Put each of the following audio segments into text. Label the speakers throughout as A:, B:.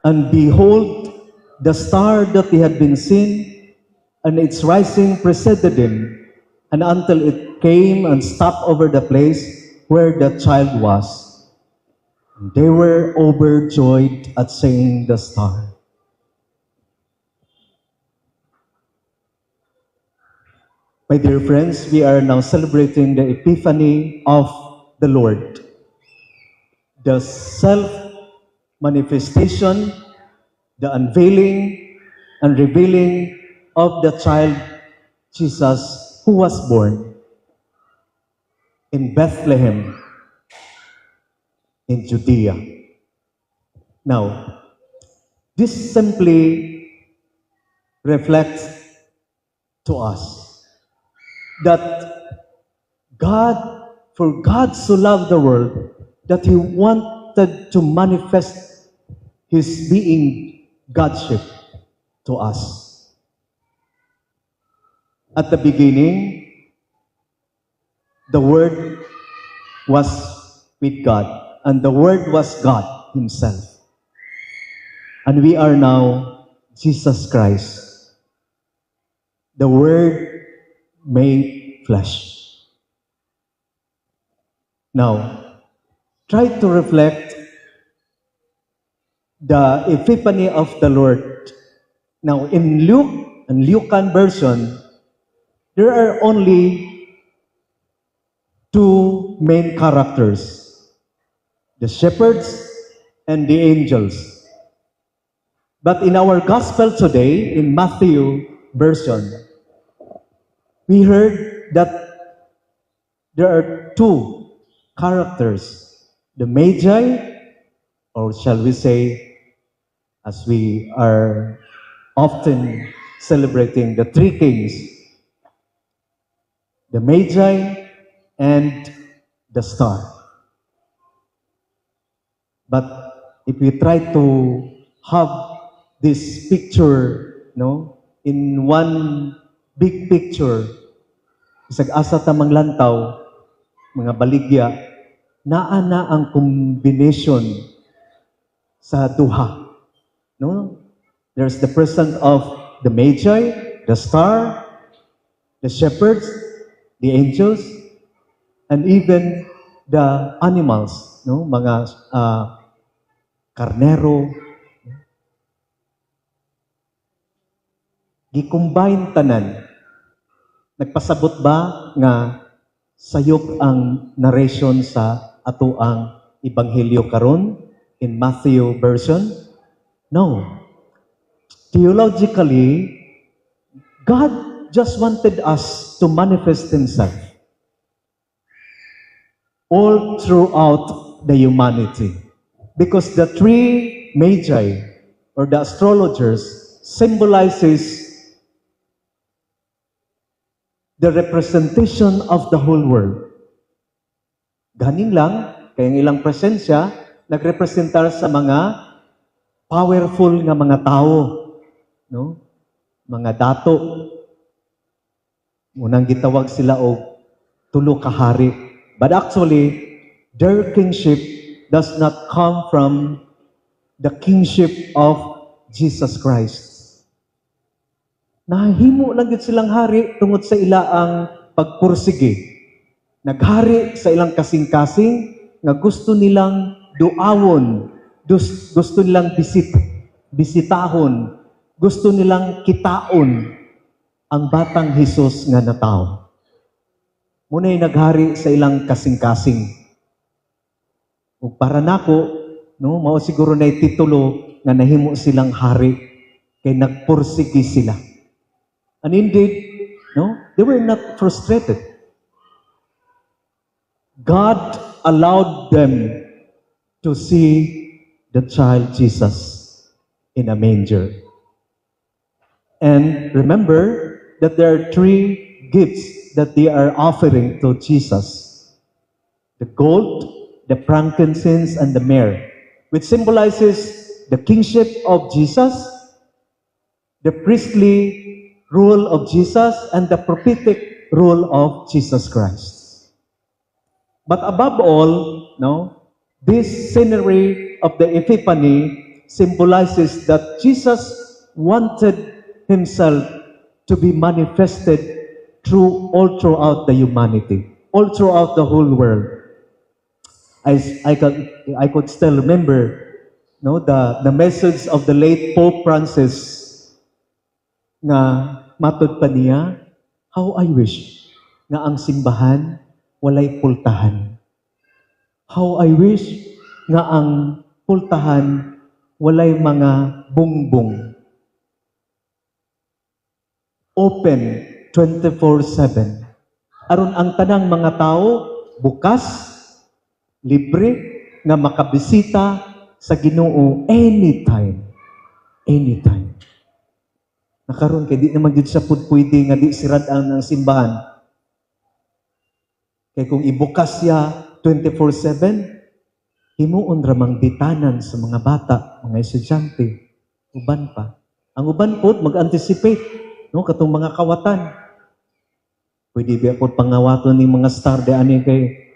A: And behold, the star that he had been seen, and its rising preceded him, and until it came and stopped over the place where the child was. They were overjoyed at seeing the star. My dear friends, we are now celebrating the Epiphany of the Lord, the self-manifestation, the unveiling and revealing of the child Jesus who was born in Bethlehem in Judea. Now, this simply reflects to us that for God so loved the world that He wanted to manifest His being Godship to us. At the beginning, the Word was with God, and the Word was God Himself. And we are now Jesus Christ, the Word made flesh. Now, try to reflect the Epiphany of the Lord. Now, in Lucan version, there are only two main characters, the shepherds and the angels. But in our gospel today, in Matthew version, we heard that there are two characters, the Magi, or shall we say, as we are often celebrating the three kings, the Magi and the star. But if we try to have this picture, in one big picture, isag asa tamang lantaw, mga baligya, naa na ang combination sa duha. No? There's the person of the Magi, the star, the shepherds, the angels, and even the animals, mga karnero. Gi-combine tanan. Nagpasabot ba nga sayop ang narration sa ato ang ebanghelyo karon in Matthew version? No. Theologically, God just wanted us to manifest Himself all throughout the humanity. Because the three Magi, or the astrologers, symbolizes the representation of the whole world. Ganing lang, kaya ang ilang presensya, nagrepresentar sa mga powerful nga mga tao, mga dato. Unang gitawag sila og tulo ka hari. But actually, their kingship does not come from the kingship of Jesus Christ. Nahimo lang gid silang hari tungod sa ilaang pagpursige. Naghari sa ilang kasing-kasing nga gusto nilang duawon, gusto nilang bisitahon, gusto nilang kitaon ang batang Hesus nga natao. Muna'y naghari sa ilang kasing-kasing. Ug para nako, mao siguro na titulo nga nahimo silang hari kay nagpursige sila. And indeed, they were not frustrated. God allowed them to see the child Jesus in a manger. And remember that there are three gifts that they are offering to Jesus: the gold, the frankincense, and the myrrh, which symbolizes the kingship of Jesus, the priestly rule of Jesus, and the prophetic rule of Jesus Christ. But above all, this scenery of the Epiphany symbolizes that Jesus wanted himself to be manifested all throughout the humanity, all throughout the whole world. I could still remember the message of the late Pope Francis nga matud pa niya, how I wish nga ang simbahan walay pultahan. How I wish nga ang pultahan walay mga bungbong. Open 24/7. Aron ang tanang mga tao bukas, libre nga makabisita sa Ginoo anytime. Anytime. Nakaroon kay di naman gid sa pwede nga di sirad-an ang simbahan. Kay kung ibukas siya 24/7, himuon ramang bitanan sa mga bata, mga estudyante, uban pa. Ang uban pod mag-anticipate, katong mga kawatan. Pwede ba ako pangawaton ni mga star de ani kay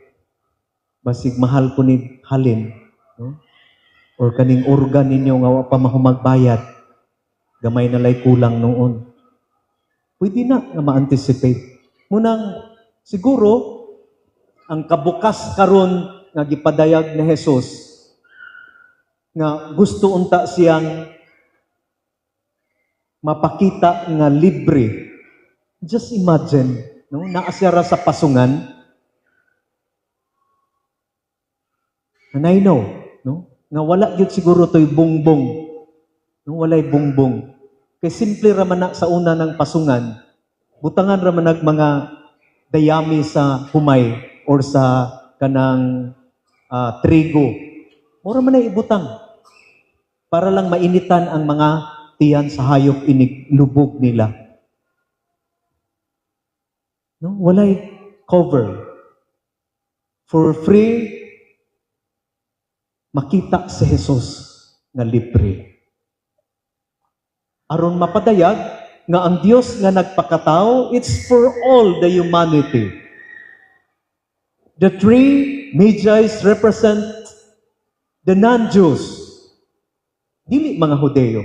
A: basig mahal ko ni halin, or kaning organ ninyo nga wa pa mahumagbayad, gamay na lay kulang noon. Pwede na nga ma-anticipate. Munang siguro ang kabukas karon nga gipadayag ni Jesus nga gusto unta siyang mapakita nga libre. Just imagine, naa siya ra sa pasungan. And I know, nga wala gyud siguro to'y bungbong. Walay bungbong. Kay simple ra man na sa una ng pasungan, butangan ra man mga dayami sa humay or sa kanang trigo. Mura man na ibutang para lang mainitan ang mga tiyan sa hayop iniglubog nila. Walay cover. For free, makita si Jesus nga libre. Aron mapadayag nga ang Dios nga nagpakatao, it's for all the humanity. The three Magi's represent the non-Jews, dili mga Hudeo.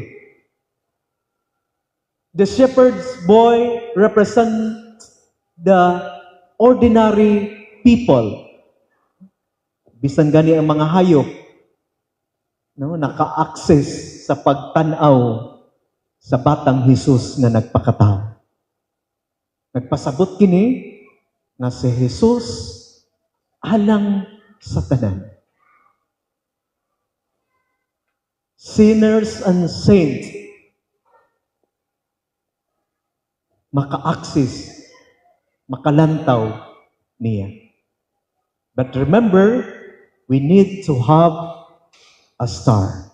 A: The shepherd's boy represents the ordinary people. Bisan gani ang mga hayop, naka-access sa pagtanaw sa batang Jesus na nagpakatao. Nagpasabot kini nga si Jesus alang sa tanan. Sinners and saints maka-access, makalantaw niya. But remember, we need to have a star.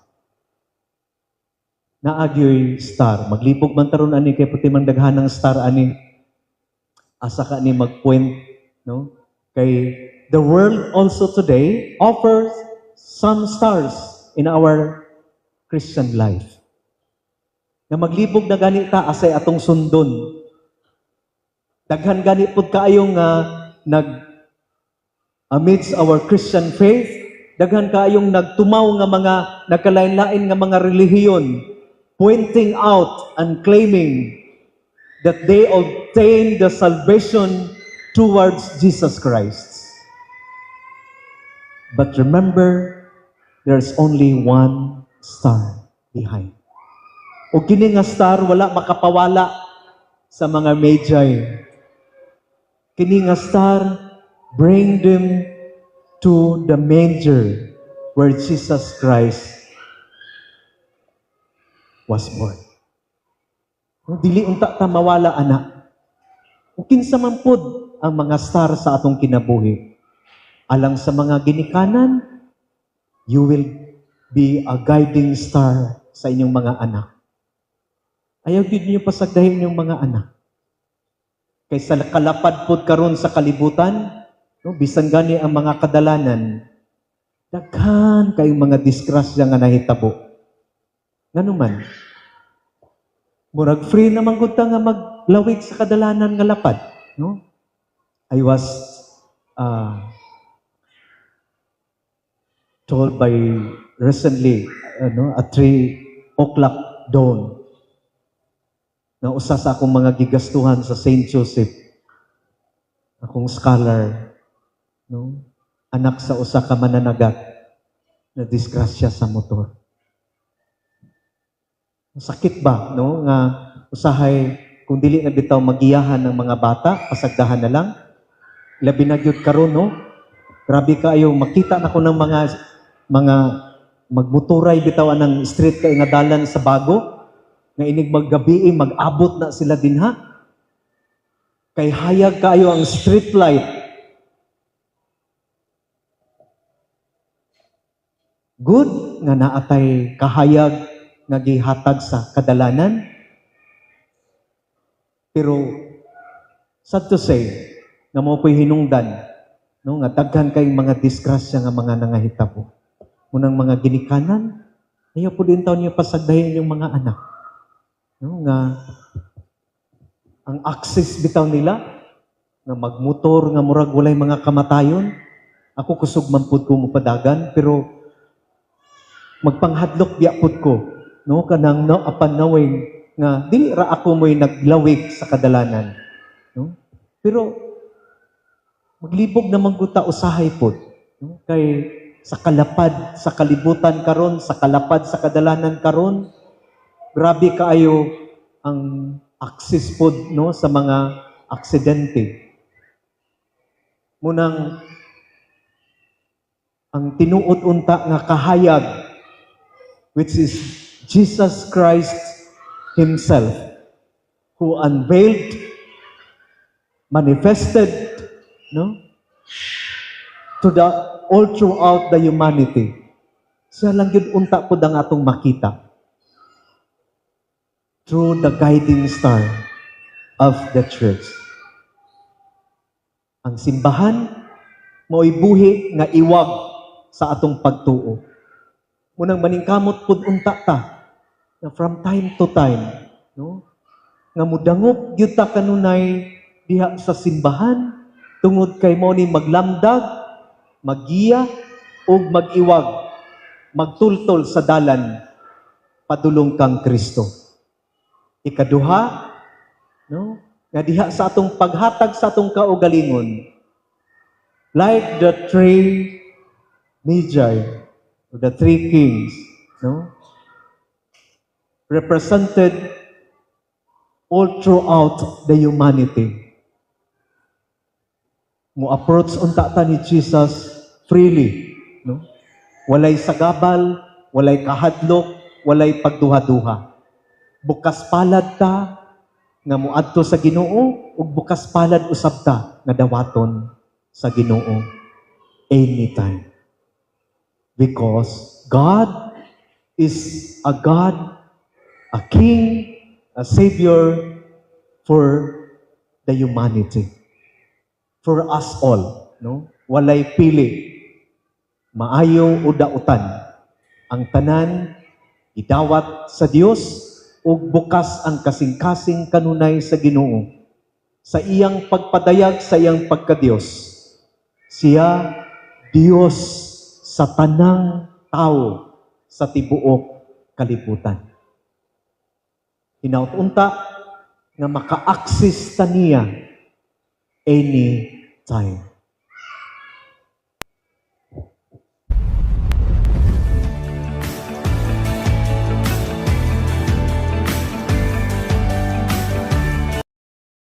A: Naagyoy star. Maglibog man taron ani kay puti man daghan ng star ani. Asa ka ni magpoint, Kay the world also today offers some stars in our Christian life. Na maglibog na gani ta asay atong sundon. Daghan gani pud kaayong amidst our Christian faith, daghan kaayong nagtumaw nga mga nagkalain-lain nga mga relihiyon, pointing out and claiming that they obtain the salvation towards Jesus Christ. But remember, there's only one star behind. O kini nga star wala makapawala sa mga Magi. Kini nga star bring them to the manger where Jesus Christ was born. Dili unta ta mawala ana. O kinsa man pud ang mga star sa atong kinabuhi. Alang sa mga ginikanan, you will be a guiding star sa inyong mga anak. Ayaw gid niyo pasagdahin inyong mga anak. Kay sa kalapad pud karon sa kalibutan, bisan gani ang mga kadalanan, daghan kayong mga disgrasya nga nahitabo. Nganuman, murag free naman gud ta nga maglawig sa kadalanan nga lapad, I was told by recently, at 3 o'clock dawn. Na usa sa akong mga gigastuhan sa St. Joseph, akong scholar, no? Anak sa usa ka mananagat na disgrasya sa motor. Sakit ba, no? Nga usahay kung dili na bitaw magiyahan ng mga bata, pasagdahan na lang. Labi na gyud karon, no? Grabe kaayo makita na ko ng mga magmotoray bitaw ng street kay nga dalan sa bago nga inig maggabi mag-abot na sila dinha. Kay hayag kaayo ang street light. Good nga naatay kahayag nga gihatag sa kadalanan. Pero sad to say, nga mo po'y hinungdan, no, nga daghan kay mga disgrasya nga mga nangahitabo. Munang mga ginikanan, ayaw po din taon niyo pasagdahin yung mga anak. No, nga ang access bitaw nila, nga magmotor, nga murag walay mga kamatayon. Ako kusog man pud ko mupadagan, pero magpanghadlok biya pud ko, no, kanang no, apan knowing nga dili ra ako mo'y naglawig sa kadalanan. No? Pero maglibog naman guta usahay pod, no? Kay sa kalapad sa kalibutan karon, sa kalapad sa kadalanan karon, grabe kaayo ang access pod, no, sa mga aksidente. Munang ang tinuod unta nga kahayag, which is Jesus Christ Himself, who unveiled, manifested, no, to the all throughout the humanity. Siya lang yun unta po ang atong makita through the guiding star of the church. Ang simbahan mo'y buhi nga iwag sa atong pagtuo. Munang maningkamot pud unta ta na from time to time, no, nga mudangop gyud ta kanunay diha sa simbahan tungod kay mo ni maglamdag, maggiya ug mag-iwag, magtultol sa dalan padulong kang Kristo. Ikaduha, no, nga diha sa atong paghatag sa atong kaugalingon, like the 3 Magi, or the 3 kings, no, represented all throughout the humanity. Mo-approach unta ta ni Jesus freely, no? Walay sagabal, walay kahadlok, walay pagduha-duha. Bukas palad ta nga moadto sa Ginoo ug bukas palad usab ta nga dawaton sa Ginoo anytime. Because God is a God, a King, a Savior for the humanity. For us all, no? Walay pili. Maayo o dautan. Ang tanan idawat sa Dios ug bukas ang kasing-kasing kanunay sa Ginoo. Sa iyang pagpadayag sa iyang pagka-Dios. Siya Dios sa tanang tao sa tibuok kalibutan. Hinaut-unta nga maka-access ta niya anytime.